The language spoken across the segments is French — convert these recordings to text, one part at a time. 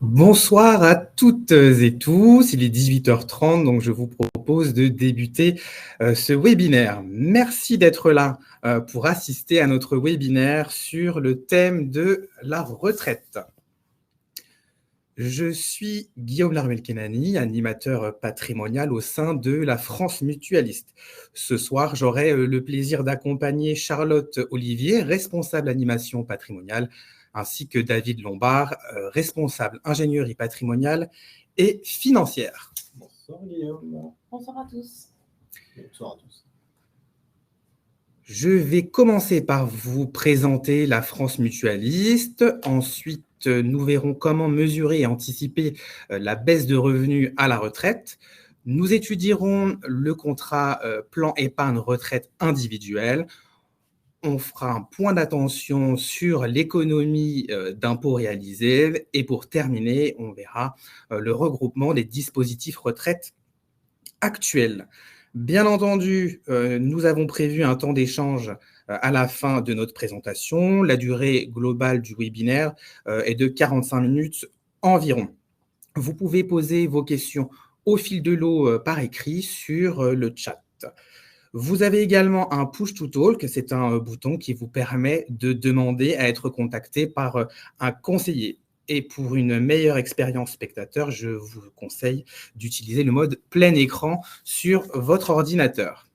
Bonsoir à toutes et tous, il est 18h30, donc je vous propose de débuter ce webinaire. Merci d'être là pour assister à notre webinaire sur le thème de la retraite. Je suis Guillaume Larmel-Kenani, animateur patrimonial au sein de la France Mutualiste. Ce soir, j'aurai le plaisir d'accompagner Charlotte Olivier, responsable animation patrimoniale, ainsi que David Lombard, responsable ingénierie patrimoniale et financière. Bonsoir Guillaume. Bonsoir à tous. Bonsoir à tous. Je vais commencer par vous présenter la France Mutualiste. Ensuite, nous verrons comment mesurer et anticiper la baisse de revenus à la retraite. Nous étudierons le contrat plan épargne retraite individuel. On fera un point d'attention sur l'économie d'impôts réalisés. Et pour terminer, on verra le regroupement des dispositifs retraite actuels. Bien entendu, nous avons prévu un temps d'échange à la fin de notre présentation. La durée globale du webinaire est de 45 minutes environ. Vous pouvez poser vos questions au fil de l'eau par écrit sur le chat. Vous avez également un push to talk, c'est un bouton qui vous permet de demander à être contacté par un conseiller. Et pour une meilleure expérience spectateur, je vous conseille d'utiliser le mode plein écran sur votre ordinateur.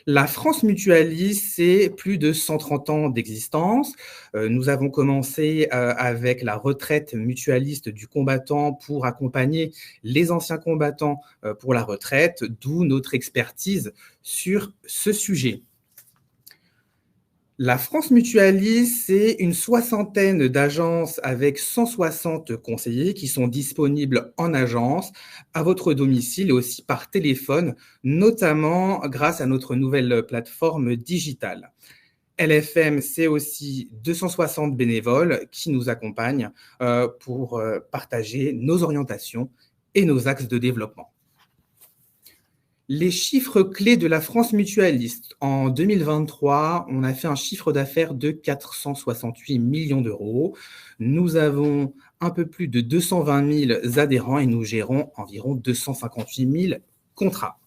La France Mutualiste, c'est plus de 130 ans d'existence. Nous avons commencé avec la retraite mutualiste du combattant pour accompagner les anciens combattants pour la retraite, d'où notre expertise sur ce sujet. La France Mutualiste, c'est une soixantaine d'agences avec 160 conseillers qui sont disponibles en agence, à votre domicile et aussi par téléphone, notamment grâce à notre nouvelle plateforme digitale. LFM, c'est aussi 260 bénévoles qui nous accompagnent pour partager nos orientations et nos axes de développement. Les chiffres clés de la France Mutualiste. En 2023, on a fait un chiffre d'affaires de 468 millions d'euros. Nous avons un peu plus de 220 000 adhérents et nous gérons environ 258 000 contrats.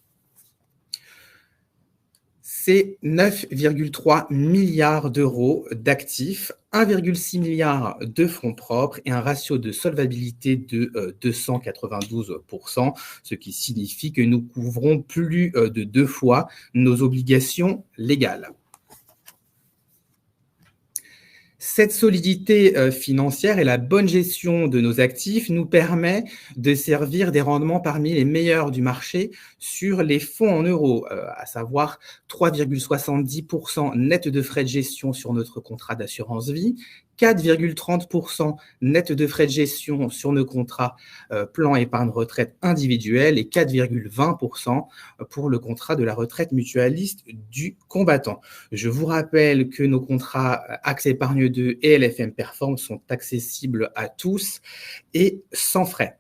C'est 9,3 milliards d'euros d'actifs, 1,6 milliard de fonds propres et un ratio de solvabilité de 292%, ce qui signifie que nous couvrons plus de 2 fois nos obligations légales. Cette solidité financière et la bonne gestion de nos actifs nous permet de servir des rendements parmi les meilleurs du marché sur les fonds en euros, à savoir 3,70% net de frais de gestion sur notre contrat d'assurance vie, 4,30% net de frais de gestion sur nos contrats plan épargne retraite individuel et 4,20% pour le contrat de la retraite mutualiste du combattant. Je vous rappelle que nos contrats Axe Épargne 2 et LFM Perform sont accessibles à tous et sans frais.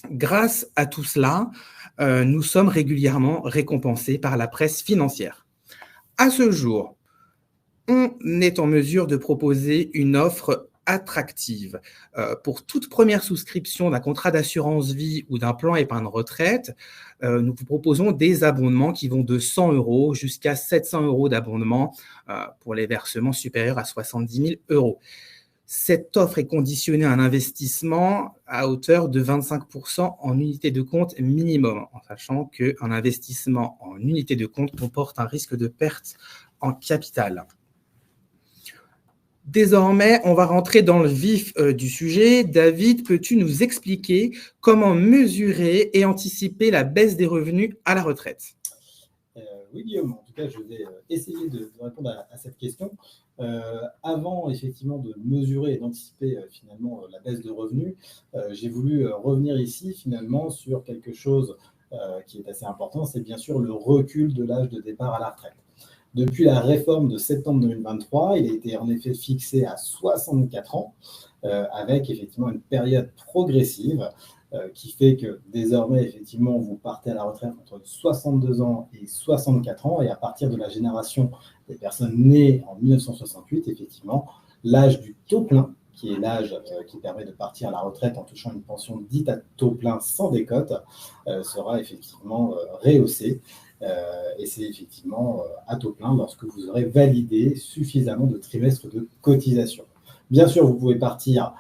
Grâce à tout cela, nous sommes régulièrement récompensés par la presse financière. À ce jour, on est en mesure de proposer une offre attractive. Pour toute première souscription d'un contrat d'assurance vie ou d'un plan épargne retraite, nous vous proposons des abonnements qui vont de 100 € jusqu'à 700 € d'abonnement pour les versements supérieurs à 70 000 €. Cette offre est conditionnée à un investissement à hauteur de 25% en unité de compte minimum, en sachant qu'un investissement en unité de compte comporte un risque de perte en capital. Désormais, on va rentrer dans le vif du sujet. David, peux-tu nous expliquer comment mesurer et anticiper la baisse des revenus à la retraite ? Oui, Guillaume, en tout cas, je vais essayer de répondre à cette question. Avant, effectivement, de mesurer et d'anticiper finalement la baisse de revenus, j'ai voulu revenir ici, finalement, sur quelque chose qui est assez important, c'est bien sûr le recul de l'âge de départ à la retraite. Depuis la réforme de septembre 2023, il a été en effet fixé à 64 ans, avec effectivement une période progressive qui fait que désormais, effectivement, vous partez à la retraite entre 62 ans et 64 ans, et à partir de la génération des personnes nées en 1968, effectivement, l'âge du taux plein qui est l'âge qui permet de partir à la retraite en touchant une pension dite à taux plein sans décote, sera effectivement rehaussé. Et c'est effectivement à taux plein lorsque vous aurez validé suffisamment de trimestres de cotisation. Bien sûr, vous pouvez partir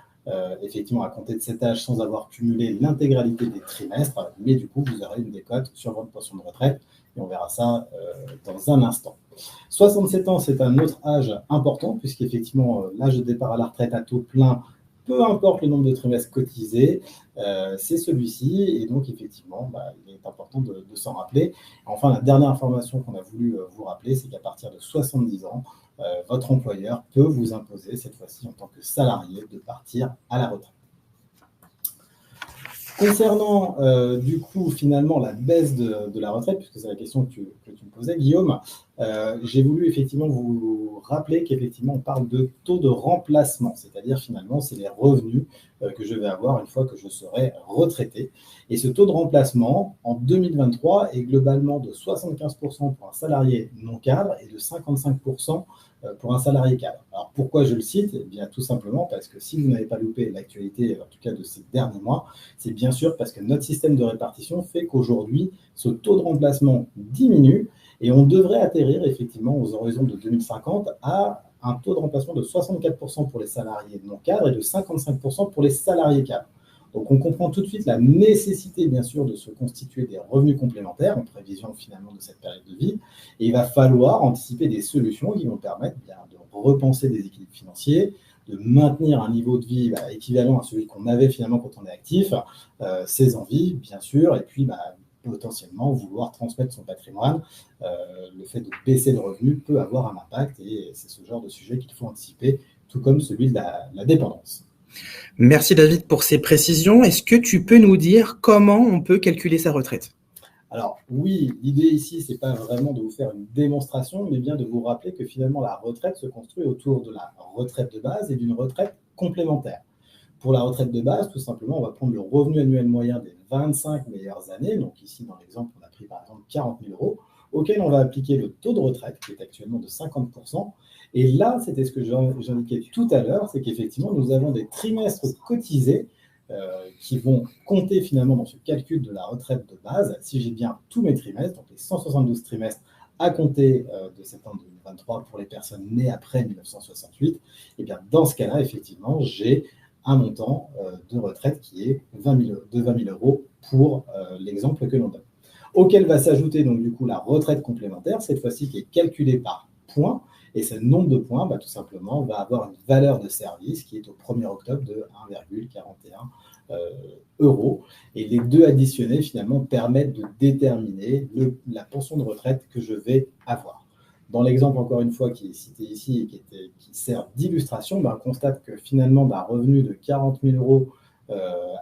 effectivement à compter de cet âge sans avoir cumulé l'intégralité des trimestres, mais du coup, vous aurez une décote sur votre pension de retraite et on verra ça dans un instant. 67 ans, c'est un autre âge important puisqu'effectivement, l'âge de départ à la retraite à taux plein, peu importe le nombre de trimestres cotisés, c'est celui-ci. Et donc, effectivement, il est important de s'en rappeler. Enfin, la dernière information qu'on a voulu vous rappeler, c'est qu'à partir de 70 ans, votre employeur peut vous imposer, cette fois-ci en tant que salarié, de partir à la retraite. Concernant, du coup, finalement, la baisse de la retraite, puisque c'est la question que tu me posais, Guillaume, j'ai voulu effectivement vous rappeler qu'effectivement, on parle de taux de remplacement, c'est-à-dire finalement, c'est les revenus que je vais avoir une fois que je serai retraité. Et ce taux de remplacement, en 2023, est globalement de 75% pour un salarié non cadre et de 55% pour un salarié cadre. Alors, pourquoi je le cite? Eh bien, tout simplement parce que si vous n'avez pas loupé l'actualité, en tout cas de ces derniers mois, c'est bien sûr parce que notre système de répartition fait qu'aujourd'hui, ce taux de remplacement diminue et on devrait atterrir effectivement aux horizons de 2050 à un taux de remplacement de 64% pour les salariés non cadres et de 55% pour les salariés cadres. Donc, on comprend tout de suite la nécessité, bien sûr, de se constituer des revenus complémentaires en prévision finalement de cette période de vie. Et il va falloir anticiper des solutions qui vont permettre de repenser des équilibres financiers, de maintenir un niveau de vie équivalent à celui qu'on avait finalement quand on est actif, ses envies, bien sûr, et puis potentiellement vouloir transmettre son patrimoine. Le fait de baisser le revenu peut avoir un impact et c'est ce genre de sujet qu'il faut anticiper, tout comme celui de la dépendance. Merci David pour ces précisions. Est-ce que tu peux nous dire comment on peut calculer sa retraite? Alors oui, l'idée ici, ce n'est pas vraiment de vous faire une démonstration, mais bien de vous rappeler que finalement la retraite se construit autour de la retraite de base et d'une retraite complémentaire. Pour la retraite de base, tout simplement, on va prendre le revenu annuel moyen des 25 meilleures années. Donc ici, dans l'exemple, on a pris par exemple 40 000 euros, auquel on va appliquer le taux de retraite, qui est actuellement de 50%. Et là, c'était ce que j'indiquais tout à l'heure, c'est qu'effectivement, nous avons des trimestres cotisés qui vont compter finalement dans ce calcul de la retraite de base. Si j'ai bien tous mes trimestres, donc les 172 trimestres à compter de septembre 2023 pour les personnes nées après 1968, et bien dans ce cas-là, effectivement, j'ai un montant de retraite qui est de 20 000 euros pour l'exemple que l'on donne. Auquel va s'ajouter donc du coup la retraite complémentaire, cette fois-ci qui est calculée par points, et ce nombre de points, tout simplement, va avoir une valeur de service qui est au 1er octobre de 1,41 euros. Et les deux additionnés, finalement, permettent de déterminer la pension de retraite que je vais avoir. Dans l'exemple, encore une fois, qui est cité ici et qui sert d'illustration, on constate que finalement, d'un revenu de 40 000 euros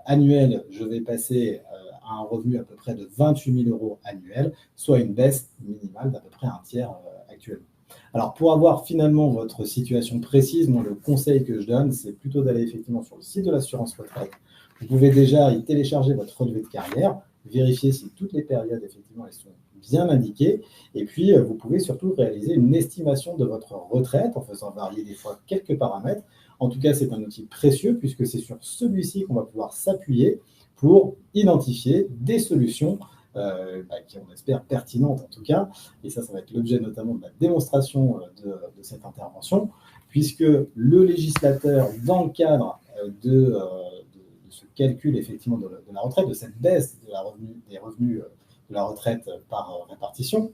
annuel, je vais passer à un revenu à peu près de 28 000 euros annuel, soit une baisse minimale d'à peu près un tiers actuellement. Alors, pour avoir finalement votre situation précise, moi, le conseil que je donne, c'est plutôt d'aller effectivement sur le site de l'assurance retraite. Vous pouvez déjà y télécharger votre relevé de carrière, vérifier si toutes les périodes, effectivement, elles sont bien indiquées. Et puis, vous pouvez surtout réaliser une estimation de votre retraite en faisant varier des fois quelques paramètres. En tout cas, c'est un outil précieux puisque c'est sur celui-ci qu'on va pouvoir s'appuyer pour identifier des solutions qui, on espère, pertinentes en tout cas. Et ça va être l'objet notamment de la démonstration de cette intervention, puisque le législateur, dans le cadre de ce calcul effectivement de la retraite, de cette baisse des revenus de la retraite par répartition,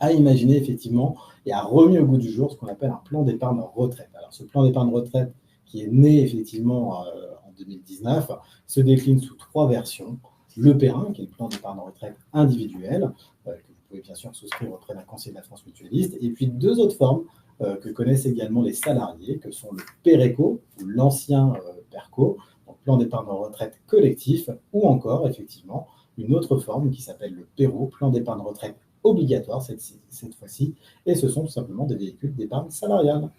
a imaginé effectivement et a remis au goût du jour ce qu'on appelle un plan d'épargne retraite. Alors ce plan d'épargne retraite qui est né effectivement en 2019 se décline sous 3 versions. Le PERIN, qui est le plan d'épargne retraite individuel, que vous pouvez bien sûr souscrire auprès d'un conseiller de la France mutualiste, et puis 2 autres formes que connaissent également les salariés, que sont le PERECO, ou l'ancien PERCO, donc plan d'épargne retraite collectif, ou encore effectivement une autre forme qui s'appelle le PERO, plan d'épargne retraite obligatoire cette fois-ci, et ce sont tout simplement des véhicules d'épargne salariale.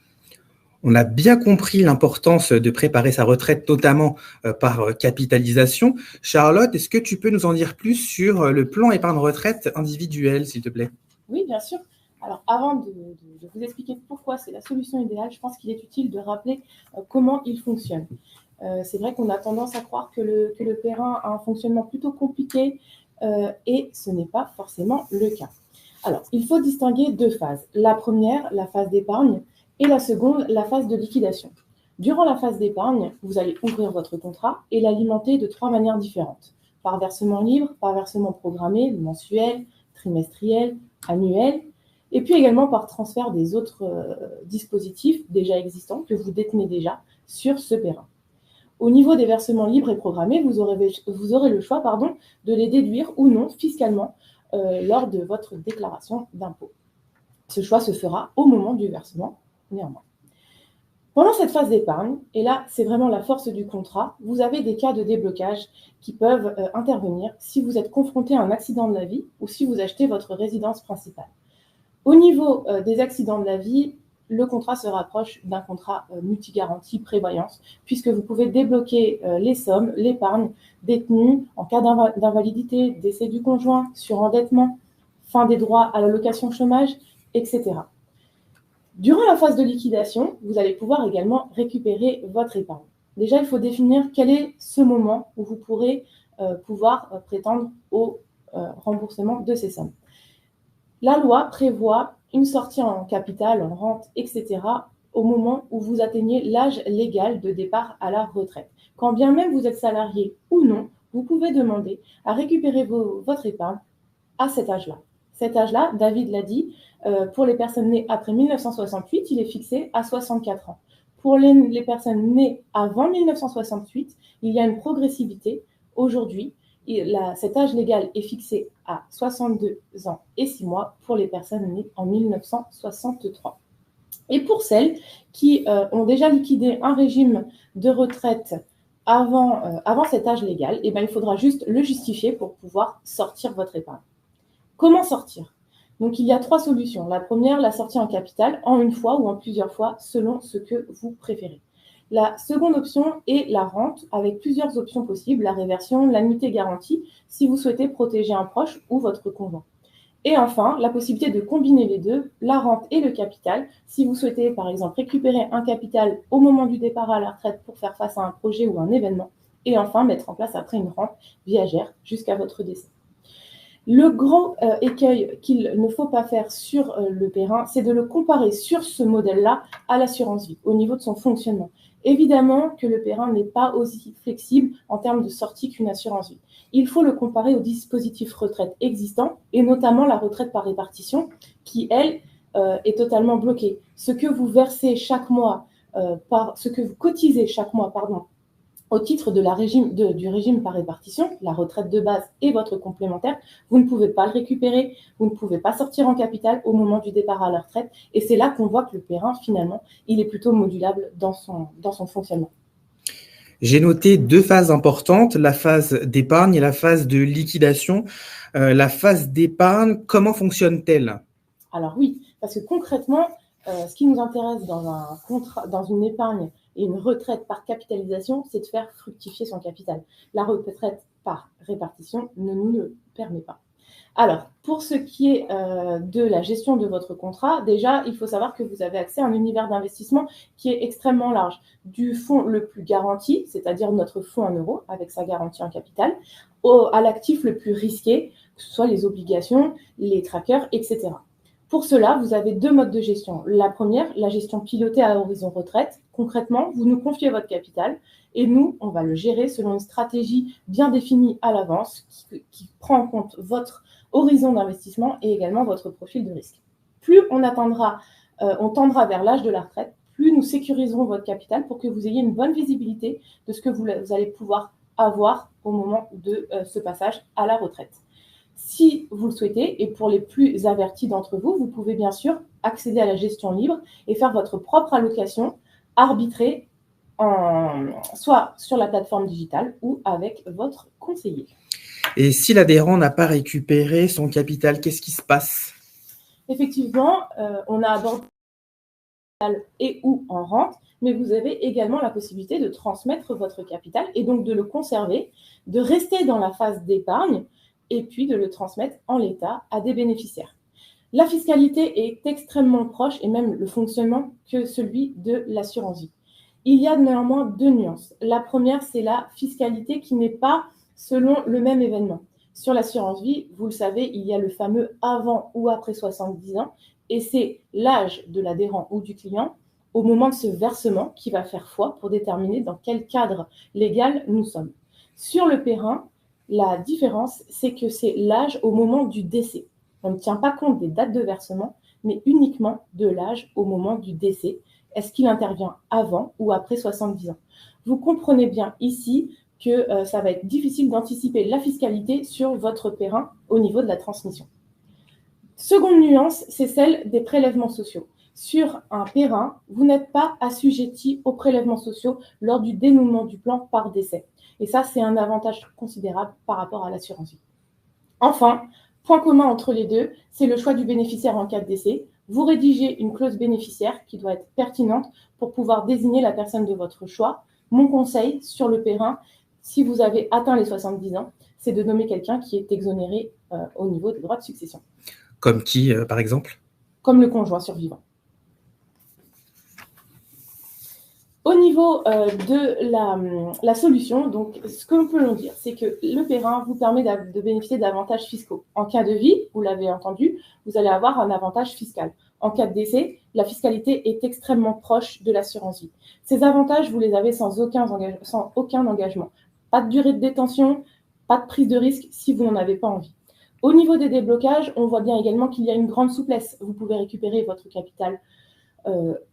On a bien compris l'importance de préparer sa retraite, notamment par capitalisation. Charlotte, est-ce que tu peux nous en dire plus sur le plan épargne retraite individuel, s'il te plaît? Oui, bien sûr. Alors, avant de vous expliquer pourquoi c'est la solution idéale, je pense qu'il est utile de rappeler comment il fonctionne. C'est vrai qu'on a tendance à croire que le Perrin a un fonctionnement plutôt compliqué et ce n'est pas forcément le cas. Alors, il faut distinguer deux phases. La première, la phase d'épargne, et la seconde, la phase de liquidation. Durant la phase d'épargne, vous allez ouvrir votre contrat et l'alimenter de 3 manières différentes. Par versement libre, par versement programmé, mensuel, trimestriel, annuel, et puis également par transfert des autres dispositifs déjà existants que vous détenez déjà sur ce Perrin. Au niveau des versements libres et programmés, vous aurez le choix de les déduire ou non fiscalement lors de votre déclaration d'impôt. Ce choix se fera au moment du versement, néanmoins. Pendant cette phase d'épargne, et là c'est vraiment la force du contrat, vous avez des cas de déblocage qui peuvent intervenir si vous êtes confronté à un accident de la vie ou si vous achetez votre résidence principale. Au niveau des accidents de la vie, le contrat se rapproche d'un contrat multigarantie prévoyance, puisque vous pouvez débloquer les sommes, l'épargne détenue en cas d'invalidité, décès du conjoint, surendettement, fin des droits à l'allocation chômage, etc. Durant la phase de liquidation, vous allez pouvoir également récupérer votre épargne. Déjà, il faut définir quel est ce moment où vous pourrez prétendre au remboursement de ces sommes. La loi prévoit une sortie en capital, en rente, etc. au moment où vous atteignez l'âge légal de départ à la retraite. Quand bien même vous êtes salarié ou non, vous pouvez demander à récupérer votre épargne à cet âge-là. Cet âge-là, David l'a dit, pour les personnes nées après 1968, il est fixé à 64 ans. Pour les personnes nées avant 1968, il y a une progressivité. Aujourd'hui, cet âge légal est fixé à 62 ans et 6 mois pour les personnes nées en 1963. Et pour celles qui ont déjà liquidé un régime de retraite avant cet âge légal, eh bien, il faudra juste le justifier pour pouvoir sortir votre épargne. Comment sortir? Donc, il y a 3 solutions. La première, la sortie en capital, en une fois ou en plusieurs fois, selon ce que vous préférez. La seconde option est la rente, avec plusieurs options possibles, la réversion, l'annuité garantie, si vous souhaitez protéger un proche ou votre conjoint. Et enfin, la possibilité de combiner les deux, la rente et le capital, si vous souhaitez par exemple récupérer un capital au moment du départ à la retraite pour faire face à un projet ou un événement, et enfin mettre en place après une rente viagère jusqu'à votre décès. Le grand écueil qu'il ne faut pas faire sur le Perrin, c'est de le comparer sur ce modèle-là à l'assurance vie, au niveau de son fonctionnement. Évidemment que le Perrin n'est pas aussi flexible en termes de sortie qu'une assurance vie. Il faut le comparer aux dispositifs retraite existants, et notamment la retraite par répartition, qui, elle, est totalement bloquée. Ce que vous versez chaque mois, ce que vous cotisez chaque mois, au titre du régime par répartition, la retraite de base et votre complémentaire, vous ne pouvez pas le récupérer, vous ne pouvez pas sortir en capital au moment du départ à la retraite. Et c'est là qu'on voit que le Perrin, finalement, il est plutôt modulable dans son fonctionnement. J'ai noté 2 phases importantes, la phase d'épargne et la phase de liquidation. La phase d'épargne, comment fonctionne-t-elle? Alors oui, parce que concrètement, ce qui nous intéresse dans une épargne et une retraite par capitalisation, c'est de faire fructifier son capital. La retraite par répartition ne nous le permet pas. Alors, pour ce qui est de la gestion de votre contrat, déjà, il faut savoir que vous avez accès à un univers d'investissement qui est extrêmement large. Du fonds le plus garanti, c'est-à-dire notre fonds en euros, avec sa garantie en capital, à l'actif le plus risqué, que ce soit les obligations, les trackers, etc. Pour cela, vous avez 2 modes de gestion. La première, la gestion pilotée à horizon retraite. Concrètement, vous nous confiez votre capital et nous, on va le gérer selon une stratégie bien définie à l'avance qui prend en compte votre horizon d'investissement et également votre profil de risque. Plus on tendra vers l'âge de la retraite, plus nous sécuriserons votre capital pour que vous ayez une bonne visibilité de ce que vous allez pouvoir avoir au moment de ce passage à la retraite. Si vous le souhaitez, et pour les plus avertis d'entre vous, vous pouvez bien sûr accéder à la gestion libre et faire votre propre allocation arbitrée soit sur la plateforme digitale ou avec votre conseiller. Et si l'adhérent n'a pas récupéré son capital, qu'est-ce qui se passe? Effectivement, on a abordé et ou en rente, mais vous avez également la possibilité de transmettre votre capital et donc de le conserver, de rester dans la phase d'épargne et puis de le transmettre en l'état à des bénéficiaires. La fiscalité est extrêmement proche, et même le fonctionnement, que celui de l'assurance vie. Il y a néanmoins deux nuances. La première, c'est la fiscalité qui n'est pas selon le même événement. Sur l'assurance vie, vous le savez, il y a le fameux avant ou après 70 ans, et c'est l'âge de l'adhérent ou du client au moment de ce versement qui va faire foi pour déterminer dans quel cadre légal nous sommes. Sur le périn, la différence, c'est que c'est l'âge au moment du décès. On ne tient pas compte des dates de versement, mais uniquement de l'âge au moment du décès. Est-ce qu'il intervient avant ou après 70 ans? Vous comprenez bien ici que ça va être difficile d'anticiper la fiscalité sur votre périn au niveau de la transmission. Seconde nuance, c'est celle des prélèvements sociaux. Sur un périn, vous n'êtes pas assujetti aux prélèvements sociaux lors du dénouement du plan par décès. Et ça, c'est un avantage considérable par rapport à l'assurance vie. Enfin, point commun entre les deux, c'est le choix du bénéficiaire en cas de décès. Vous rédigez une clause bénéficiaire qui doit être pertinente pour pouvoir désigner la personne de votre choix. Mon conseil sur le périn, si vous avez atteint les 70 ans, c'est de nommer quelqu'un qui est exonéré au niveau des droits de succession. Comme qui, par exemple? Comme le conjoint survivant. Au niveau de la solution, donc, ce que l'on peut dire, c'est que le périn vous permet de bénéficier d'avantages fiscaux. En cas de vie, vous l'avez entendu, vous allez avoir un avantage fiscal. En cas de décès, la fiscalité est extrêmement proche de l'assurance vie. Ces avantages, vous les avez sans aucun engagement. Pas de durée de détention, pas de prise de risque si vous n'en avez pas envie. Au niveau des déblocages, on voit bien également qu'il y a une grande souplesse. Vous pouvez récupérer votre capital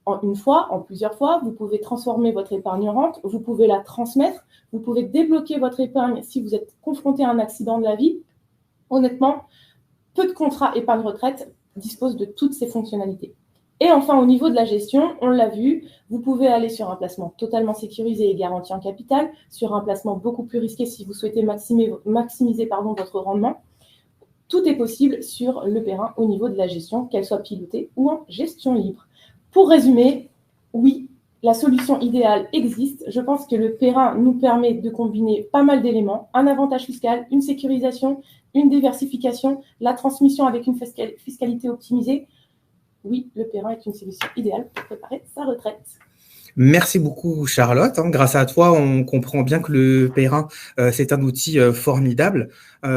en une fois, en plusieurs fois, vous pouvez transformer votre épargne en rente, vous pouvez la transmettre, vous pouvez débloquer votre épargne si vous êtes confronté à un accident de la vie. Honnêtement, peu de contrats épargne-retraite disposent de toutes ces fonctionnalités. Et enfin, au niveau de la gestion, on l'a vu, vous pouvez aller sur un placement totalement sécurisé et garanti en capital, sur un placement beaucoup plus risqué si vous souhaitez maximiser votre rendement. Tout est possible sur le périn au niveau de la gestion, qu'elle soit pilotée ou en gestion libre. Pour résumer, oui, la solution idéale existe. Je pense que le périn nous permet de combiner pas mal d'éléments, un avantage fiscal, une sécurisation, une diversification, la transmission avec une fiscalité optimisée. Oui, le périn est une solution idéale pour préparer sa retraite. Merci beaucoup, Charlotte. Grâce à toi, on comprend bien que le périn, c'est un outil formidable.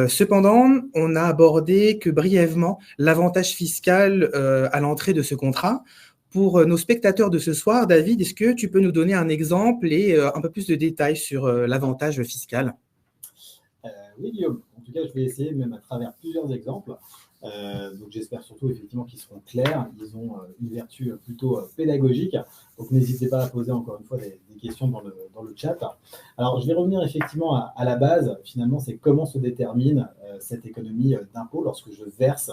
Cependant, on n'a abordé que brièvement l'avantage fiscal à l'entrée de ce contrat. Pour nos spectateurs de ce soir, David, est-ce que tu peux nous donner un exemple et un peu plus de détails sur l'avantage fiscal? Oui, Guillaume. En tout cas, je vais essayer, même à travers plusieurs exemples. Donc, j'espère surtout effectivement qu'ils seront clairs. Ils ont une vertu plutôt pédagogique. Donc, n'hésitez pas à poser encore une fois des questions dans le chat. Alors, je vais revenir effectivement à la base. Finalement, c'est comment se détermine cette économie d'impôt lorsque je verse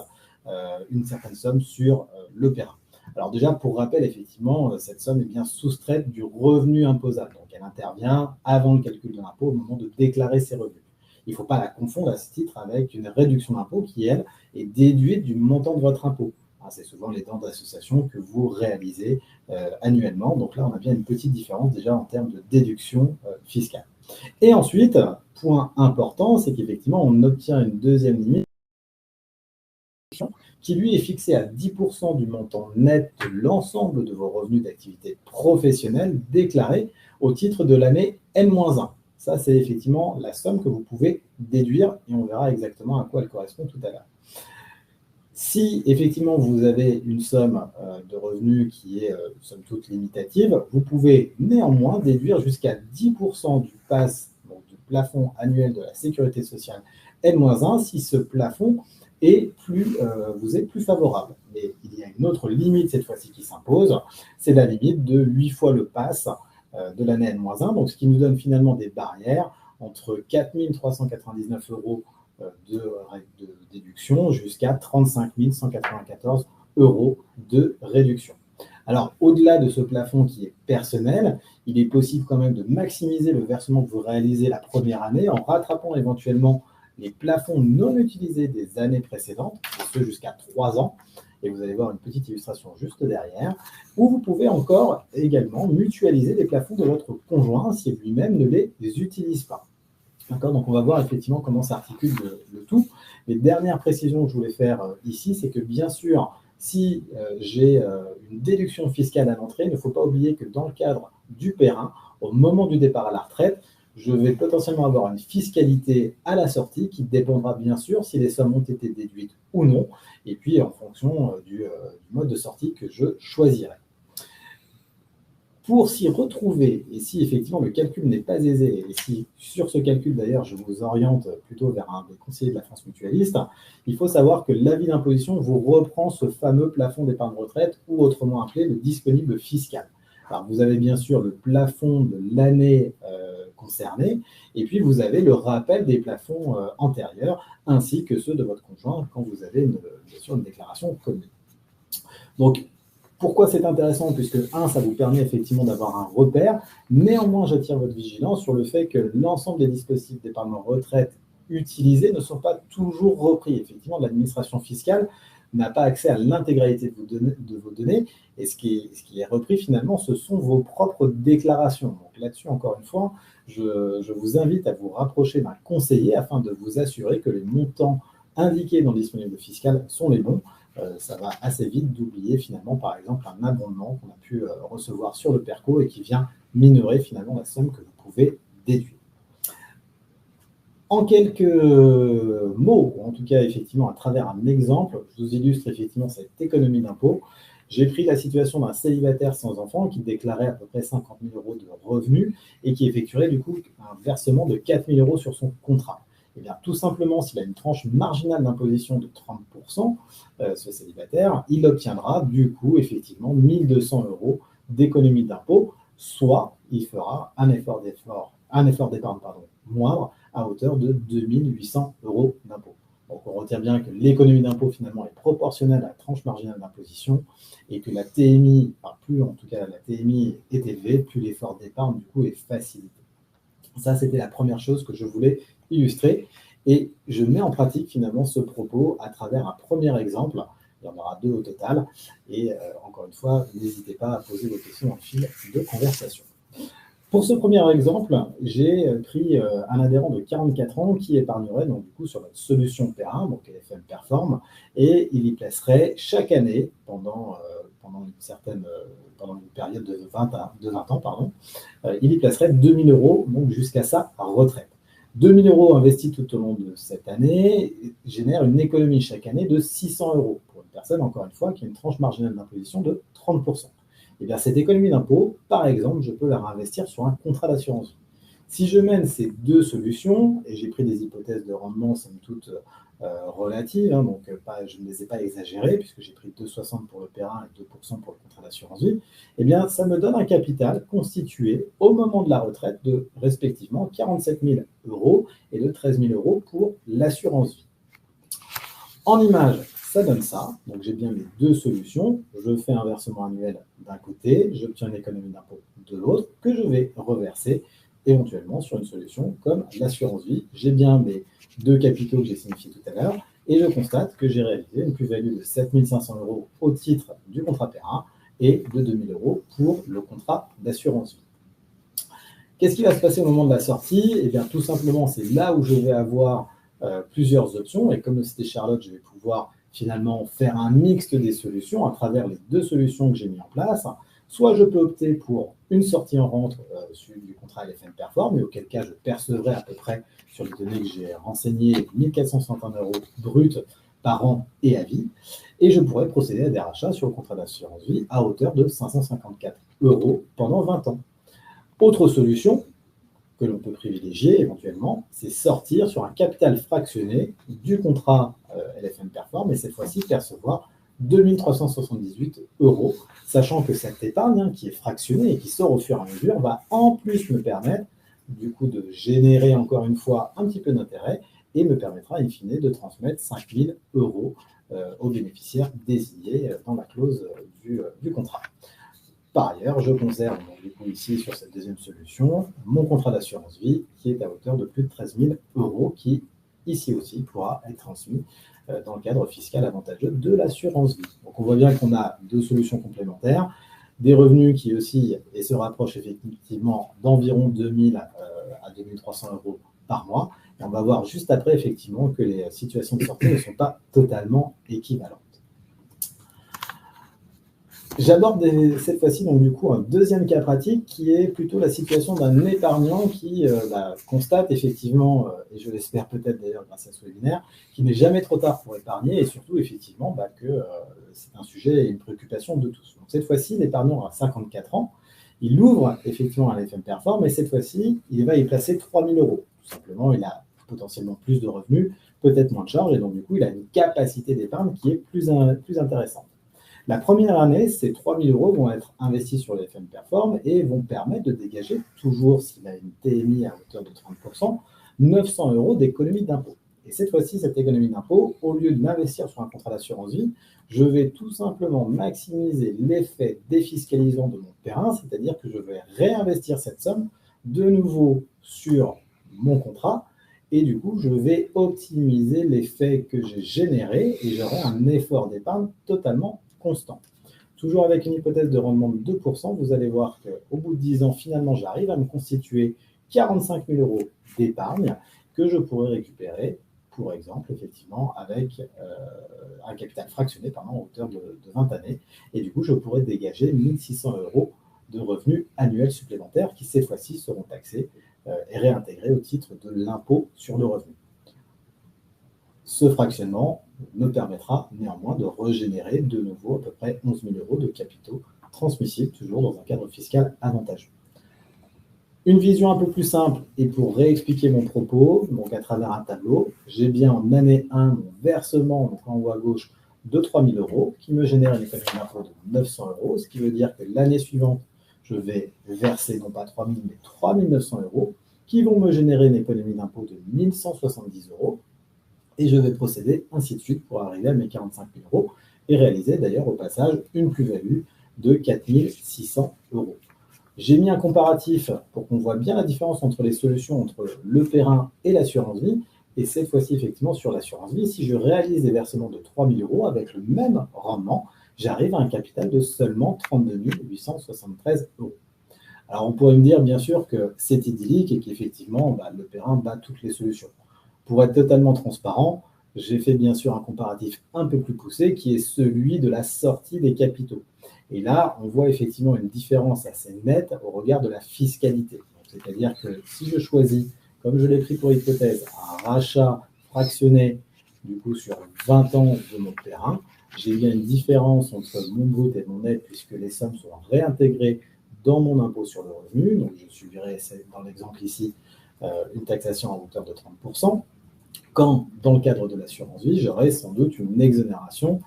une certaine somme sur le périn. Alors déjà, pour rappel, effectivement, cette somme est bien soustraite du revenu imposable. Donc, elle intervient avant le calcul de l'impôt au moment de déclarer ses revenus. Il ne faut pas la confondre à ce titre avec une réduction d'impôt qui, elle, est déduite du montant de votre impôt. C'est souvent les dons d'association que vous réalisez annuellement. Donc là, on a bien une petite différence déjà en termes de déduction fiscale. Et ensuite, point important, c'est qu'effectivement, on obtient une deuxième limite qui lui est fixé à 10% du montant net de l'ensemble de vos revenus d'activité professionnelle déclarés au titre de l'année N-1. Ça, c'est effectivement la somme que vous pouvez déduire et on verra exactement à quoi elle correspond tout à l'heure. Si effectivement vous avez une somme de revenus qui est somme toute limitative, vous pouvez néanmoins déduire jusqu'à 10% du du plafond annuel de la sécurité sociale N-1 si ce plafond vous est plus favorable. Mais il y a une autre limite cette fois-ci qui s'impose, c'est la limite de 8 fois le pass de l'année N-1, donc ce qui nous donne finalement des barrières entre 4 399 € de déduction jusqu'à 35 194 € de réduction. Alors, au-delà de ce plafond qui est personnel, il est possible quand même de maximiser le versement que vous réalisez la première année en rattrapant éventuellement les plafonds non utilisés des années précédentes, et ce jusqu'à 3 ans, et vous allez voir une petite illustration juste derrière, où vous pouvez encore également mutualiser les plafonds de votre conjoint si lui-même ne les utilise pas. D'accord, donc on va voir effectivement comment s'articule le tout. Les dernières précisions que je voulais faire ici, c'est que bien sûr, si j'ai une déduction fiscale à l'entrée, il ne faut pas oublier que dans le cadre du PER1, au moment du départ à la retraite, je vais potentiellement avoir une fiscalité à la sortie qui dépendra bien sûr si les sommes ont été déduites ou non, et puis en fonction du mode de sortie que je choisirai. Pour s'y retrouver, et si effectivement le calcul n'est pas aisé, et si sur ce calcul d'ailleurs je vous oriente plutôt vers un des conseillers de la France Mutualiste, il faut savoir que l'avis d'imposition vous reprend ce fameux plafond d'épargne retraite, ou autrement appelé le disponible fiscal. Alors vous avez bien sûr le plafond de l'année concernée, et puis vous avez le rappel des plafonds antérieurs, ainsi que ceux de votre conjoint quand vous avez bien sûr une déclaration commune. Donc, pourquoi c'est intéressant? Puisque, ça vous permet effectivement d'avoir un repère. Néanmoins, j'attire votre vigilance sur le fait que l'ensemble des dispositifs d'épargne retraite utilisés ne sont pas toujours repris. Effectivement, l'administration fiscale n'a pas accès à l'intégralité de vos données. Et ce qui est repris finalement, ce sont vos propres déclarations. Donc là-dessus, encore une fois, je vous invite à vous rapprocher d'un conseiller afin de vous assurer que les montants indiqués dans le disponible fiscal sont les bons. Ça va assez vite d'oublier finalement, par exemple, un abondement qu'on a pu recevoir sur le PERCO et qui vient minorer finalement la somme que vous pouvez déduire. En quelques mots, ou en tout cas effectivement à travers un exemple, je vous illustre effectivement cette économie d'impôt. J'ai pris la situation d'un célibataire sans enfant qui déclarait à peu près 50 000 € de revenus et qui effectuerait du coup un versement de 4 000 € sur son contrat. Eh bien, tout simplement, s'il a une tranche marginale d'imposition de 30%, ce célibataire, il obtiendra du coup effectivement 1 200 € d'économie d'impôt, soit il fera un effort d'épargne moindre à hauteur de 2 800 € d'impôt. Donc on retient bien que l'économie d'impôt finalement est proportionnelle à la tranche marginale d'imposition et que la TMI, plus en tout cas la TMI est élevée, plus l'effort d'épargne du coup est facilité. Ça, c'était la première chose que je voulais illustrer. Et je mets en pratique finalement ce propos à travers un premier exemple. Il y en aura 2 au total. Et encore une fois, n'hésitez pas à poser vos questions en fil de conversation. Pour ce premier exemple, j'ai pris un adhérent de 44 ans qui épargnerait donc, du coup, sur notre solution PER1, donc LFM Perform, et il y placerait chaque année, pendant une période de 20 ans, il y placerait 2 000 €, donc jusqu'à sa retraite. 2 000 € investis tout au long de cette année génèrent une économie chaque année de 600 € pour une personne, encore une fois, qui a une tranche marginale d'imposition de 30%. Et bien, cette économie d'impôt, par exemple, je peux la réinvestir sur un contrat d'assurance vie. Si je mène ces 2 solutions, et j'ai pris des hypothèses de rendement, somme toute relatives, donc je ne les ai pas exagérées, puisque j'ai pris 2,60 pour le PER1 et 2% pour le contrat d'assurance vie, eh bien, ça me donne un capital constitué au moment de la retraite de respectivement 47 000 € et de 13 000 € pour l'assurance vie. En image, ça donne ça. Donc, j'ai bien les 2 solutions. Je fais un versement annuel d'un côté, j'obtiens une économie d'impôt de l'autre, que je vais reverser éventuellement sur une solution comme l'assurance vie. J'ai bien mes 2 capitaux que j'ai signifiés tout à l'heure et je constate que j'ai réalisé une plus-value de 7 500 € au titre du contrat PER1 et de 2 000 € pour le contrat d'assurance vie. Qu'est-ce qui va se passer au moment de la sortie? Eh bien, tout simplement, c'est là où je vais avoir plusieurs options. Et comme le citait Charlotte, je vais pouvoir finalement faire un mixte des solutions à travers les 2 solutions que j'ai mis en place. Soit je peux opter pour une sortie en rente du contrat LFM Perform, et auquel cas je percevrai à peu près, sur les données que j'ai renseignées, 1 461 € bruts par an et à vie. Et je pourrais procéder à des rachats sur le contrat d'assurance vie à hauteur de 554 € pendant 20 ans. Autre solution que l'on peut privilégier éventuellement, c'est sortir sur un capital fractionné du contrat LFM Perform et cette fois-ci percevoir 2 378 €, sachant que cette épargne qui est fractionnée et qui sort au fur et à mesure va en plus me permettre du coup de générer encore une fois un petit peu d'intérêt et me permettra in fine de transmettre 5 000 € aux bénéficiaires désignés dans la clause du contrat. Par ailleurs, je conserve donc, du coup, ici sur cette deuxième solution mon contrat d'assurance vie qui est à hauteur de plus de 13 000 € qui ici aussi pourra être transmis dans le cadre fiscal avantageux de l'assurance vie. Donc on voit bien qu'on a 2 solutions complémentaires, des revenus qui oscillent et se rapprochent effectivement d'environ 2 000 à 2 300 € par mois. Et on va voir juste après, effectivement, que les situations de sortie ne sont pas totalement équivalentes. J'aborde cette fois-ci donc du coup un deuxième cas pratique qui est plutôt la situation d'un épargnant qui constate effectivement, et je l'espère peut-être d'ailleurs grâce à ce webinaire, qu'il n'est jamais trop tard pour épargner et surtout effectivement que c'est un sujet et une préoccupation de tous. Donc cette fois-ci, l'épargnant a 54 ans, il ouvre effectivement un FM Perform et cette fois-ci, il va y placer 3 000 euros. Tout simplement, il a potentiellement plus de revenus, peut-être moins de charges et donc du coup, il a une capacité d'épargne qui est plus intéressante. La première année, ces 3 000 euros vont être investis sur les FM Perform et vont permettre de dégager, toujours s'il a une TMI à hauteur de 30%, 900 euros d'économie d'impôt. Et cette fois-ci, cette économie d'impôt, au lieu de m'investir sur un contrat d'assurance vie, je vais tout simplement maximiser l'effet défiscalisant de mon terrain, c'est-à-dire que je vais réinvestir cette somme de nouveau sur mon contrat et du coup, je vais optimiser l'effet que j'ai généré et j'aurai un effort d'épargne totalement constant. Toujours avec une hypothèse de rendement de 2%, vous allez voir qu'au bout de 10 ans, finalement, j'arrive à me constituer 45 000 euros d'épargne que je pourrais récupérer, pour exemple, effectivement, avec un capital fractionné à hauteur de 20 années. Et du coup, je pourrais dégager 1 600 euros de revenus annuels supplémentaires qui, cette fois-ci, seront taxés et réintégrés au titre de l'impôt sur le revenu. Ce fractionnement me permettra néanmoins de régénérer de nouveau à peu près 11 000 euros de capitaux transmissibles, toujours dans un cadre fiscal avantageux. Une vision un peu plus simple, et pour réexpliquer mon propos, donc à travers un tableau, j'ai bien en année 1 mon versement, donc en haut à gauche, de 3 000 euros, qui me génère une économie d'impôt de 900 euros, ce qui veut dire que l'année suivante, je vais verser non pas 3 000, mais 3 900 euros, qui vont me générer une économie d'impôt de 1 170 euros, et je vais procéder ainsi de suite pour arriver à mes 45 000 euros et réaliser d'ailleurs au passage une plus-value de 4 600 euros. J'ai mis un comparatif pour qu'on voit bien la différence entre les solutions entre le Perrin et l'assurance vie. Et cette fois-ci, effectivement, sur l'assurance vie, si je réalise des versements de 3 000 euros avec le même rendement, j'arrive à un capital de seulement 32 873 euros. Alors, on pourrait me dire, bien sûr, que c'est idyllique et qu'effectivement, le Perrin bat toutes les solutions. Pour être totalement transparent, j'ai fait bien sûr un comparatif un peu plus poussé qui est celui de la sortie des capitaux. Et là, on voit effectivement une différence assez nette au regard de la fiscalité. C'est-à-dire que si je choisis, comme je l'ai pris pour hypothèse, un rachat fractionné du coup sur 20 ans de mon terrain, j'ai bien une différence entre mon brut et mon net puisque les sommes sont réintégrées dans mon impôt sur le revenu. Donc je subirai, dans l'exemple ici, une taxation à hauteur de 30%, quand dans le cadre de l'assurance vie, j'aurai sans doute une exonération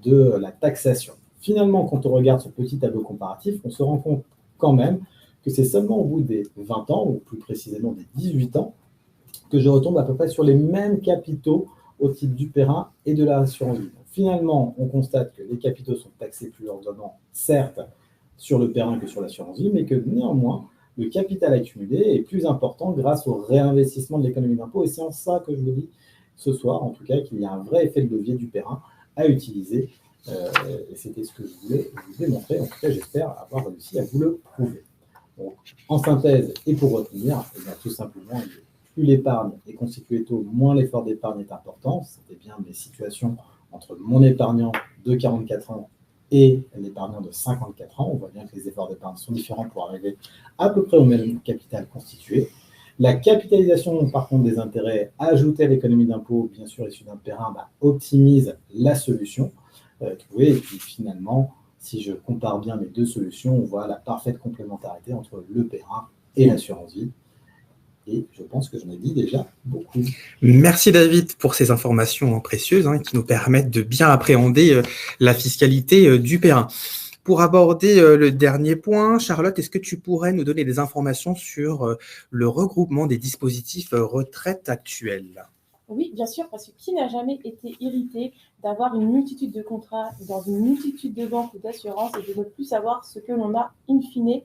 de la taxation. Finalement, quand on regarde ce petit tableau comparatif, on se rend compte quand même que c'est seulement au bout des 20 ans, ou plus précisément des 18 ans, que je retombe à peu près sur les mêmes capitaux au titre du Perrin et de l'assurance vie. Finalement, on constate que les capitaux sont taxés plus lourdement, certes, sur le Perrin que sur l'assurance vie, mais que néanmoins, le capital accumulé est plus important grâce au réinvestissement de l'économie d'impôt. Et c'est en ça que je vous dis ce soir, en tout cas, qu'il y a un vrai effet de levier du Perrin à utiliser. Et c'était ce que je voulais vous démontrer. En tout cas, j'espère avoir réussi à vous le prouver. Donc, en synthèse, et pour retenir, tout simplement, plus l'épargne est constituée tôt, moins l'effort d'épargne est important. C'était bien des situations entre mon épargnant de 44 ans et l'épargnant de 54 ans. On voit bien que les efforts d'épargne sont différents pour arriver à peu près au même capital constitué. La capitalisation, par contre, des intérêts ajoutés à l'économie d'impôt, bien sûr, issue d'un Perrin, optimise la solution. Et puis finalement, si je compare bien mes deux solutions, on voit la parfaite complémentarité entre le Perrin et l'assurance vie. Et je pense que j'en ai dit déjà beaucoup. Merci David pour ces informations précieuses qui nous permettent de bien appréhender la fiscalité du Perrin. Pour aborder le dernier point, Charlotte, est-ce que tu pourrais nous donner des informations sur le regroupement des dispositifs retraite actuels ? Oui, bien sûr, parce que qui n'a jamais été irrité d'avoir une multitude de contrats dans une multitude de banques ou d'assurances et de ne plus savoir ce que l'on a in fine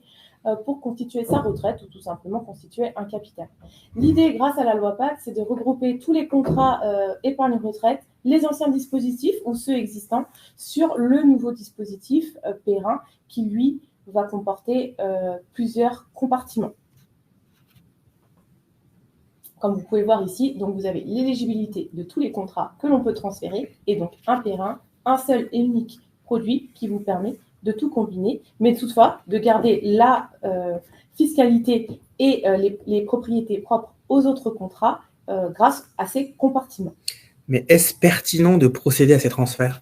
pour constituer sa retraite ou tout simplement constituer un capital. L'idée, grâce à la loi Pacte, c'est de regrouper tous les contrats épargne-retraite, les anciens dispositifs ou ceux existants, sur le nouveau dispositif Perrin qui, lui, va comporter plusieurs compartiments. Comme vous pouvez voir ici, donc vous avez l'éligibilité de tous les contrats que l'on peut transférer et donc un périn, un seul et unique produit qui vous permet de tout combiner, mais toutefois de garder la fiscalité et les propriétés propres aux autres contrats grâce à ces compartiments. Mais est-ce pertinent de procéder à ces transferts?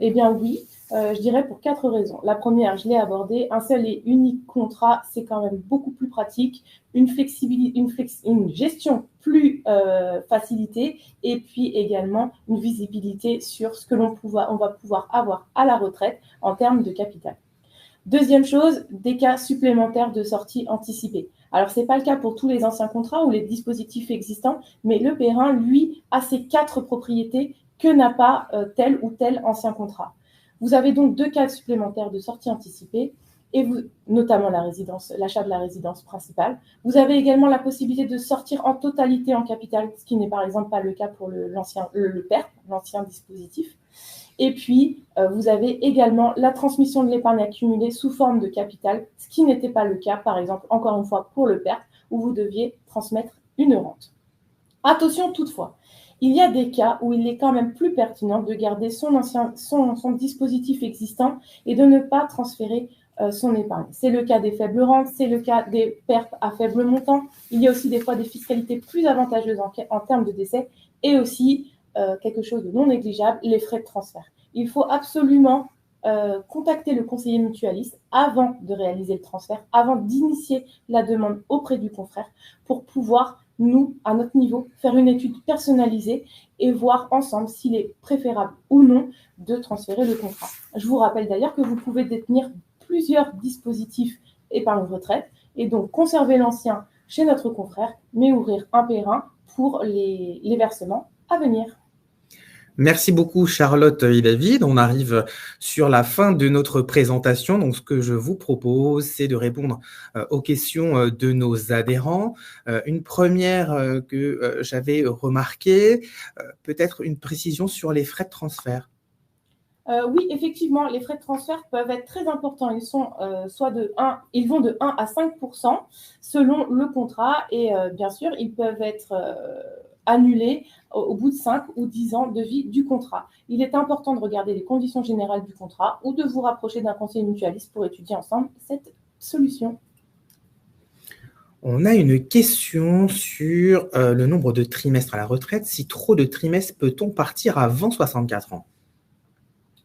Eh bien oui, je dirais pour 4 raisons. La première, je l'ai abordée, un seul et unique contrat, c'est quand même beaucoup plus pratique, une gestion plus facilitée et puis également une visibilité sur ce que on va pouvoir avoir à la retraite en termes de capital. Deuxième chose, des cas supplémentaires de sortie anticipée. Alors, ce n'est pas le cas pour tous les anciens contrats ou les dispositifs existants, mais le périn, lui, a ces 4 propriétés que n'a pas tel ou tel ancien contrat. Vous avez donc 2 cas supplémentaires de sortie anticipée, et notamment l'achat de la résidence principale. Vous avez également la possibilité de sortir en totalité en capital, ce qui n'est par exemple pas le cas pour le PERP, l'ancien dispositif. Et puis, vous avez également la transmission de l'épargne accumulée sous forme de capital, ce qui n'était pas le cas, par exemple, encore une fois, pour le PERP, où vous deviez transmettre une rente. Attention toutefois, il y a des cas où il est quand même plus pertinent de garder son dispositif existant et de ne pas transférer son épargne. C'est le cas des faibles rentes, c'est le cas des PERP à faible montant. Il y a aussi des fois des fiscalités plus avantageuses en termes de décès et aussi quelque chose de non négligeable, les frais de transfert. Il faut absolument contacter le conseiller mutualiste avant de réaliser le transfert, avant d'initier la demande auprès du confrère pour pouvoir, nous, à notre niveau, faire une étude personnalisée et voir ensemble s'il est préférable ou non de transférer le contrat. Je vous rappelle d'ailleurs que vous pouvez détenir plusieurs dispositifs épargne retraite et donc conserver l'ancien chez notre confrère, mais ouvrir un périn pour les versements à venir. Merci beaucoup Charlotte et David. On arrive sur la fin de notre présentation. Donc, ce que je vous propose, c'est de répondre aux questions de nos adhérents. Une première que j'avais remarquée, peut-être une précision sur les frais de transfert. Oui, effectivement, les frais de transfert peuvent être très importants. Ils sont ils vont de 1 à 5% selon le contrat et bien sûr, ils peuvent être annulés au bout de 5 ou 10 ans de vie du contrat. Il est important de regarder les conditions générales du contrat ou de vous rapprocher d'un conseiller mutualiste pour étudier ensemble cette solution. On a une question sur le nombre de trimestres à la retraite. Si trop de trimestres, peut-on partir avant 64 ans?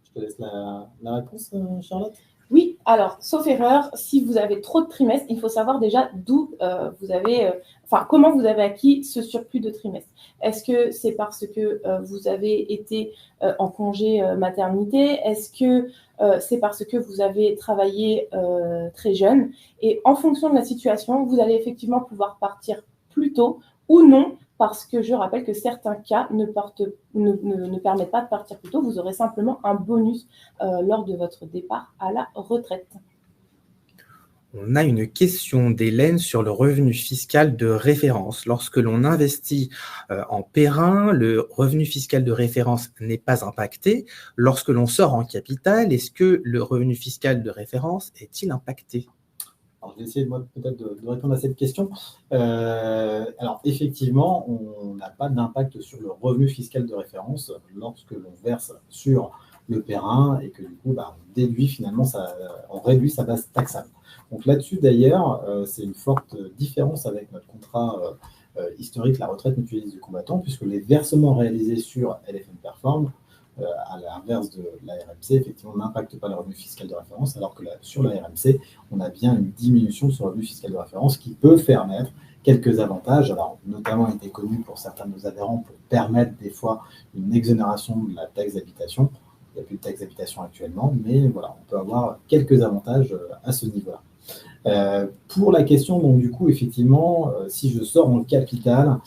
Je te laisse la réponse, Charlotte. Oui, alors, sauf erreur, si vous avez trop de trimestres, il faut savoir déjà comment vous avez acquis ce surplus de trimestres. Est-ce que c'est parce que vous avez été en congé maternité? Est-ce que c'est parce que vous avez travaillé très jeune? Et en fonction de la situation, vous allez effectivement pouvoir partir plus tôt ou non, parce que je rappelle que certains cas ne permettent pas de partir plus tôt. Vous aurez simplement un bonus lors de votre départ à la retraite. On a une question d'Hélène sur le revenu fiscal de référence. Lorsque l'on investit en périn, le revenu fiscal de référence n'est pas impacté. Lorsque l'on sort en capital, est-ce que le revenu fiscal de référence est-il impacté? Alors, je vais essayer peut-être de répondre à cette question. Alors, effectivement, on n'a pas d'impact sur le revenu fiscal de référence lorsque l'on verse sur le périn et que du coup, on déduit finalement, on réduit sa base taxable. Donc là-dessus, d'ailleurs, c'est une forte différence avec notre contrat historique, la retraite mutualisée du combattant, puisque les versements réalisés sur LFM Perform, à l'inverse de la RMC, effectivement, n'impactent pas le revenu fiscal de référence, alors que sur la RMC, on a bien une diminution de ce revenu fiscal de référence qui peut faire naître quelques avantages, alors notamment été connu pour certains de nos adhérents pour permettre des fois une exonération de la taxe d'habitation. Il n'y a plus de taxe d'habitation actuellement, mais voilà, on peut avoir quelques avantages à ce niveau-là. Pour la question, donc du coup, effectivement, si je sors en capital,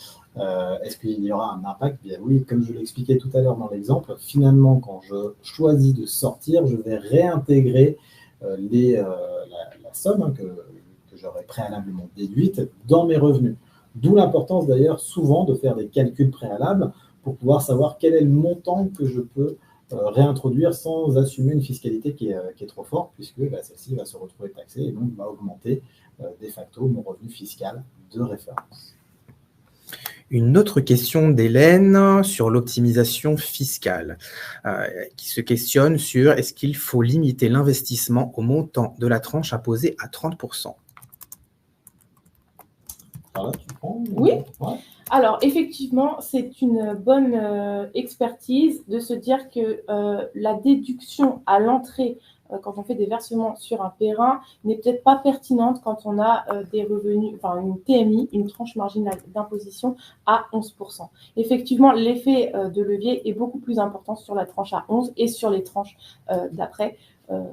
est-ce qu'il y aura un impact? Bien oui, comme je l'expliquais tout à l'heure dans l'exemple, finalement, quand je choisis de sortir, je vais réintégrer la somme que j'aurais préalablement déduite dans mes revenus. D'où l'importance d'ailleurs souvent de faire des calculs préalables pour pouvoir savoir quel est le montant que je peux réintroduire sans assumer une fiscalité qui est trop forte, puisque celle-ci va se retrouver taxée et donc va augmenter de facto mon revenu fiscal de référence. Une autre question d'Hélène sur l'optimisation fiscale, qui se questionne sur est-ce qu'il faut limiter l'investissement au montant de la tranche imposée à 30%. Alors là, tu prends? Oui. Ouais. Alors, effectivement, c'est une bonne expertise de se dire que la déduction à l'entrée, quand on fait des versements sur un périn, n'est peut-être pas pertinente quand on a des revenus, enfin une TMI, une tranche marginale d'imposition à 11%. Effectivement, l'effet de levier est beaucoup plus important sur la tranche à 11 et sur les tranches d'après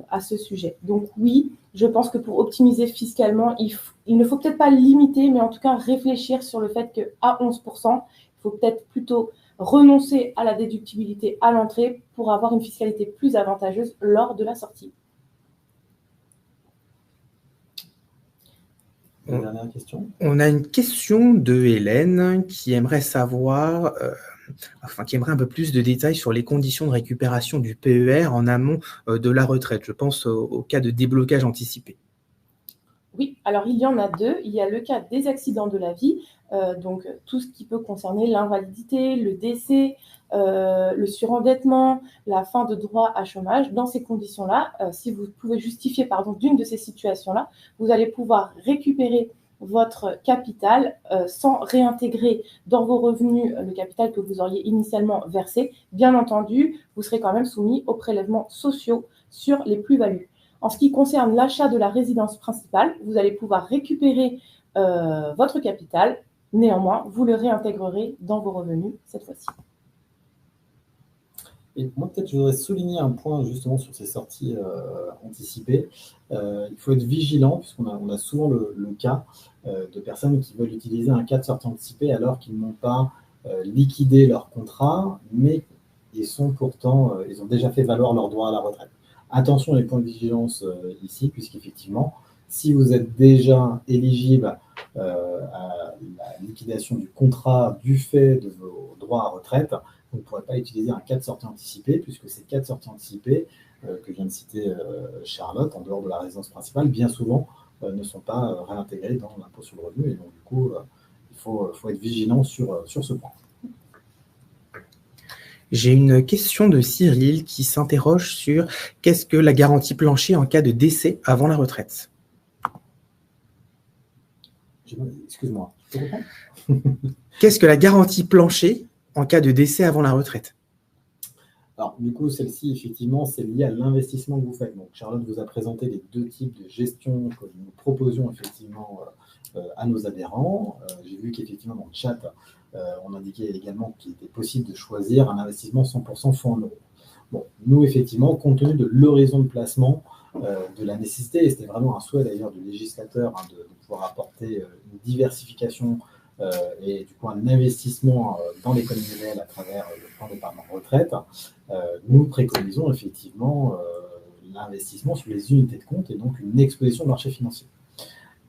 à ce sujet. Donc oui, je pense que pour optimiser fiscalement, il ne faut peut-être pas limiter, mais en tout cas réfléchir sur le fait qu'à 11%, il faut peut-être plutôt renoncer à la déductibilité à l'entrée pour avoir une fiscalité plus avantageuse lors de la sortie. La dernière question. On a une question de Hélène qui aimerait savoir, qui aimerait un peu plus de détails sur les conditions de récupération du PER en amont de la retraite. Je pense au cas de déblocage anticipé. Oui, alors il y en a deux. Il y a le cas des accidents de la vie, donc tout ce qui peut concerner l'invalidité, le décès, le surendettement, la fin de droit à chômage. Dans ces conditions-là, si vous pouvez justifier d'une de ces situations-là, vous allez pouvoir récupérer votre capital sans réintégrer dans vos revenus le capital que vous auriez initialement versé. Bien entendu, vous serez quand même soumis aux prélèvements sociaux sur les plus-values. En ce qui concerne l'achat de la résidence principale, vous allez pouvoir récupérer votre capital. Néanmoins, vous le réintégrerez dans vos revenus cette fois-ci. Et moi, peut-être, je voudrais souligner un point justement sur ces sorties anticipées. Il faut être vigilant, puisqu'on a souvent le cas de personnes qui veulent utiliser un cas de sortie anticipée alors qu'ils n'ont pas liquidé leur contrat, mais ils ont déjà fait valoir leur droit à la retraite. Attention les points de vigilance ici, puisqu'effectivement, si vous êtes déjà éligible à la liquidation du contrat du fait de vos droits à retraite, vous ne pourrez pas utiliser un cas de sortie anticipée, puisque ces cas de sortie anticipée que vient de citer Charlotte, en dehors de la résidence principale, bien souvent ne sont pas réintégrés dans l'impôt sur le revenu. Et donc, du coup, il faut être vigilant sur ce point. J'ai une question de Cyril qui s'interroge sur qu'est-ce que la garantie plancher en cas de décès avant la retraite. Excuse-moi, tu peux reprendre ? Qu'est-ce que la garantie plancher en cas de décès avant la retraite? Alors, du coup, celle-ci, effectivement, c'est lié à l'investissement que vous faites. Donc, Charlotte vous a présenté les deux types de gestion que nous proposions effectivement à nos adhérents. J'ai vu qu'effectivement, dans le chat, on indiquait également qu'il était possible de choisir un investissement 100% fonds en euros. Bon, nous, effectivement, compte tenu de l'horizon de placement, de la nécessité, et c'était vraiment un souhait d'ailleurs du législateur de pouvoir apporter une diversification et du coup un investissement dans l'économie réelle à travers le plan d'épargne retraite, nous préconisons effectivement l'investissement sur les unités de compte et donc une exposition au marché financier.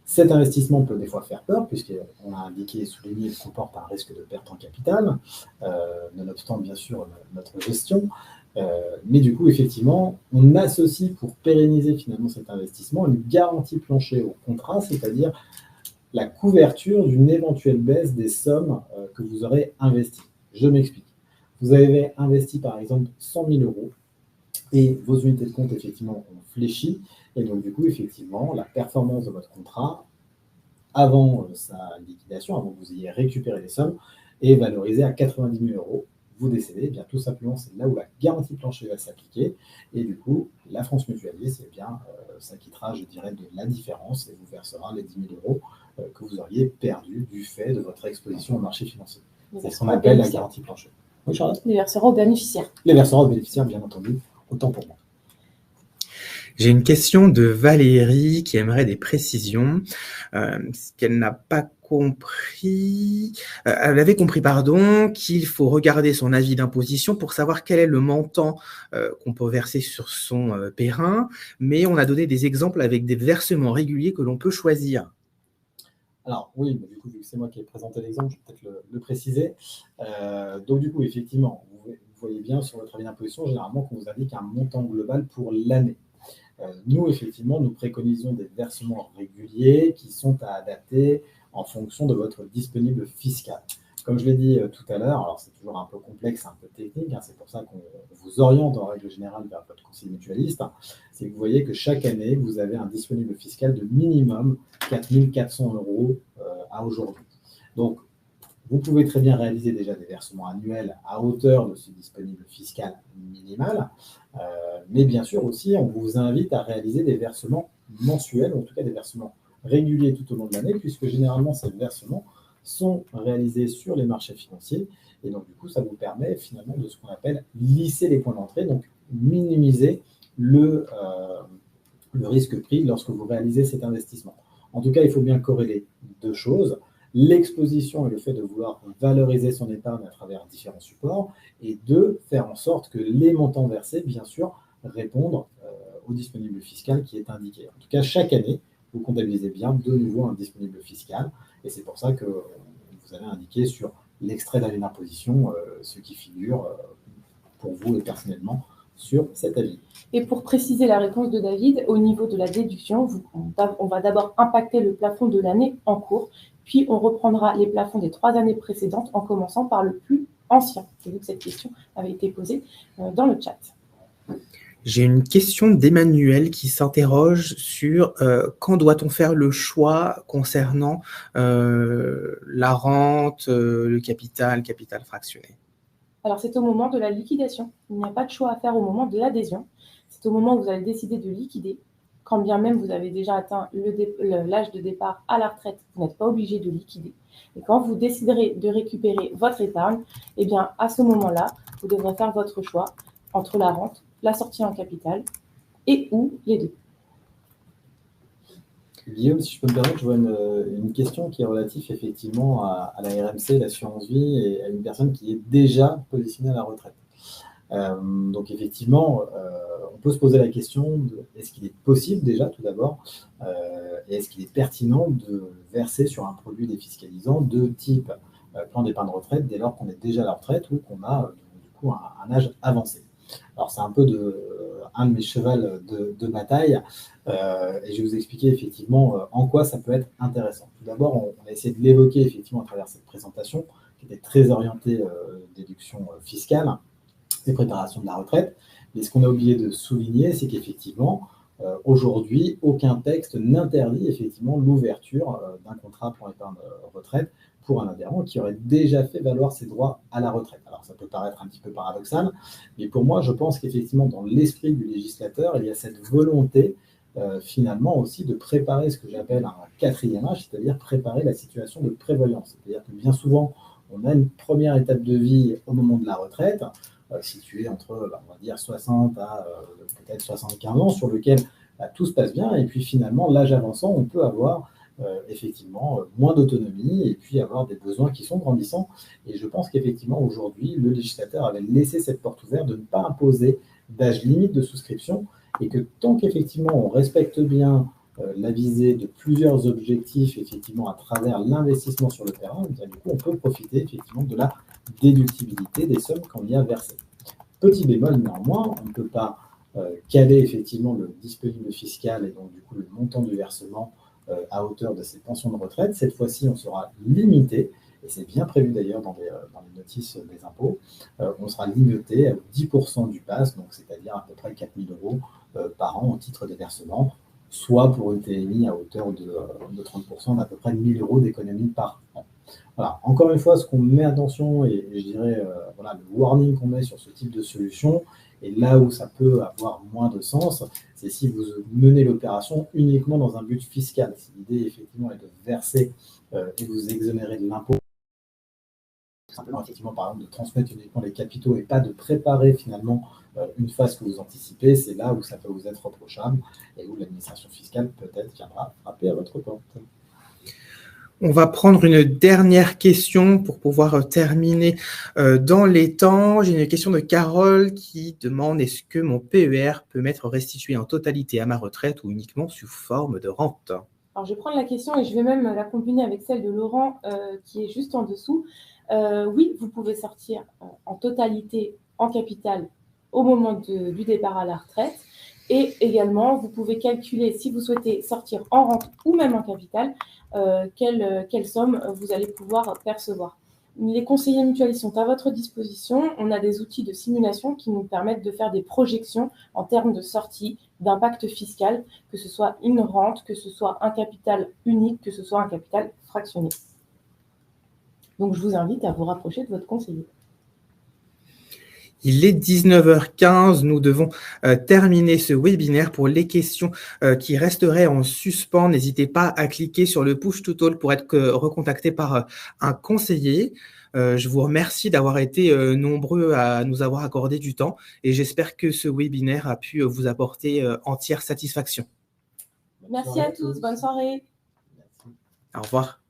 Cet investissement peut des fois faire peur, puisqu'on a indiqué et souligné qu'il comporte un risque de perte en capital, nonobstant bien sûr notre gestion. Mais du coup, effectivement, on associe pour pérenniser finalement cet investissement une garantie plancher au contrat, c'est-à-dire la couverture d'une éventuelle baisse des sommes que vous aurez investies. Je m'explique. Vous avez investi par exemple 100 000 euros et vos unités de compte effectivement ont fléchi. Et donc du coup, effectivement, la performance de votre contrat avant sa liquidation, avant que vous ayez récupéré les sommes, est valorisée à 90 000 euros. Vous décédez, eh bien tout simplement, c'est là où la garantie plancher va s'appliquer. Et du coup, la France Mutualiste, eh bien, s'acquittera, je dirais, de la différence et vous versera les 10 000 euros que vous auriez perdu du fait de votre exposition au marché financier. C'est ce qu'on appelle la garantie plancher. Oui, Charlotte ? Les versements aux bénéficiaires. Les versements aux bénéficiaires, bien entendu, autant pour moi. J'ai une question de Valérie qui aimerait des précisions. Ce qu'elle n'a pas compris, elle avait compris, qu'il faut regarder son avis d'imposition pour savoir quel est le montant qu'on peut verser sur son périn, mais on a donné des exemples avec des versements réguliers que l'on peut choisir. Alors oui, du coup, vu que c'est moi qui ai présenté l'exemple, je vais peut-être le préciser. Donc du coup, effectivement, vous voyez bien sur votre avis d'imposition, généralement, qu'on vous indique un montant global pour l'année. Nous, effectivement, nous préconisons des versements réguliers qui sont à adapter en fonction de votre disponible fiscal. Comme je l'ai dit tout à l'heure, alors c'est toujours un peu complexe, un peu technique, hein, c'est pour ça qu'on vous oriente en règle générale vers votre conseiller mutualiste, hein, c'est que vous voyez que chaque année, vous avez un disponible fiscal de minimum 4 400 € à aujourd'hui. Donc, vous pouvez très bien réaliser déjà des versements annuels à hauteur de ce disponible fiscal minimal, mais bien sûr aussi, on vous invite à réaliser des versements mensuels, ou en tout cas des versements réguliers tout au long de l'année, puisque généralement ces versements sont réalisés sur les marchés financiers, et donc du coup, ça vous permet finalement de ce qu'on appelle lisser les points d'entrée, donc minimiser le risque pris lorsque vous réalisez cet investissement. En tout cas, il faut bien corréler deux choses: l'exposition et le fait de vouloir valoriser son épargne à travers différents supports, et deux, faire en sorte que les montants versés, bien sûr, répondent au disponible fiscal qui est indiqué. En tout cas, chaque année, vous comptabilisez bien de nouveau un disponible fiscal, et c'est pour ça que vous avez indiqué sur l'extrait d'avis d'imposition ce qui figure pour vous et personnellement sur cet avis. Et pour préciser la réponse de David, au niveau de la déduction, on va d'abord impacter le plafond de l'année en cours, puis on reprendra les plafonds des 3 années précédentes en commençant par le plus ancien. J'ai vu que cette question avait été posée dans le chat. J'ai une question d'Emmanuel qui s'interroge sur quand doit-on faire le choix concernant la rente, le capital fractionné. Alors, c'est au moment de la liquidation. Il n'y a pas de choix à faire au moment de l'adhésion. C'est au moment où vous allez décider de liquider. Quand bien même vous avez déjà atteint l'âge de départ à la retraite, vous n'êtes pas obligé de liquider. Et quand vous déciderez de récupérer votre épargne, eh bien, à ce moment-là, vous devrez faire votre choix entre la rente, la sortie en capital et ou les deux. Guillaume, si je peux me permettre, je vois une question qui est relative effectivement à la RMC, l'assurance vie, et à une personne qui est déjà positionnée à la retraite. Donc effectivement, on peut se poser la question de est-ce qu'il est possible déjà tout d'abord, et est-ce qu'il est pertinent de verser sur un produit défiscalisant de type plan d'épargne retraite dès lors qu'on est déjà à la retraite ou qu'on a du coup un âge avancé. Alors c'est un peu un de mes chevals de bataille, et je vais vous expliquer effectivement en quoi ça peut être intéressant. Tout d'abord, on a essayé de l'évoquer effectivement à travers cette présentation qui était très orientée déduction fiscale et préparation de la retraite. Mais ce qu'on a oublié de souligner, c'est qu'effectivement, aujourd'hui, aucun texte n'interdit effectivement l'ouverture d'un contrat plan épargne retraite pour un adhérent qui aurait déjà fait valoir ses droits à la retraite. Alors ça peut paraître un petit peu paradoxal, mais pour moi, je pense qu'effectivement, dans l'esprit du législateur, il y a cette volonté finalement aussi de préparer ce que j'appelle un quatrième âge, c'est-à-dire préparer la situation de prévoyance. C'est-à-dire que bien souvent, on a une première étape de vie au moment de la retraite, située entre, on va dire, 60 à peut-être 75 ans, sur lequel tout se passe bien, et puis finalement, l'âge avançant, on peut avoir effectivement moins d'autonomie et puis avoir des besoins qui sont grandissants. Et je pense qu'effectivement, aujourd'hui, le législateur avait laissé cette porte ouverte de ne pas imposer d'âge limite de souscription, et que tant qu'effectivement on respecte bien la visée de plusieurs objectifs effectivement à travers l'investissement sur le terrain, bien, du coup on peut profiter effectivement de la déductibilité des sommes qu'on y a versées. Petit bémol néanmoins, on ne peut pas caler effectivement le disponible fiscal et donc du coup le montant du versement à hauteur de ces pensions de retraite. Cette fois-ci, on sera limité, et c'est bien prévu d'ailleurs dans les notices des impôts, on sera limité à 10% du PAS, donc c'est-à-dire à peu près 4 000 € par an au titre des versements, soit pour une TMI à hauteur de 30%, d'à peu près 1 000 € d'économie par an. Voilà. Encore une fois, ce qu'on met attention, et je dirais voilà, le warning qu'on met sur ce type de solution, et là où ça peut avoir moins de sens, c'est si vous menez l'opération uniquement dans un but fiscal. Si l'idée effectivement est de verser et vous exonérer de l'impôt, simplement effectivement par exemple de transmettre uniquement les capitaux et pas de préparer finalement une phase que vous anticipez, c'est là où ça peut vous être reprochable et où l'administration fiscale peut-être viendra frapper à votre porte. On va prendre une dernière question pour pouvoir terminer dans les temps. J'ai une question de Carole qui demande: est-ce que mon PER peut m'être restitué en totalité à ma retraite ou uniquement sous forme de rente? Alors, je vais prendre la question et je vais même la combiner avec celle de Laurent qui est juste en dessous. Oui, vous pouvez sortir en totalité en capital au moment du départ à la retraite. Et également, vous pouvez calculer, si vous souhaitez sortir en rente ou même en capital, quelle somme vous allez pouvoir percevoir. Les conseillers mutualistes sont à votre disposition. On a des outils de simulation qui nous permettent de faire des projections en termes de sortie, d'impact fiscal, que ce soit une rente, que ce soit un capital unique, que ce soit un capital fractionné. Donc, je vous invite à vous rapprocher de votre conseiller. Il est 19h15, nous devons terminer ce webinaire. Pour les questions qui resteraient en suspens, n'hésitez pas à cliquer sur le push to talk pour être recontacté par un conseiller. Je vous remercie d'avoir été nombreux à nous avoir accordé du temps et j'espère que ce webinaire a pu vous apporter entière satisfaction. Merci à tous, bonne soirée. Au revoir.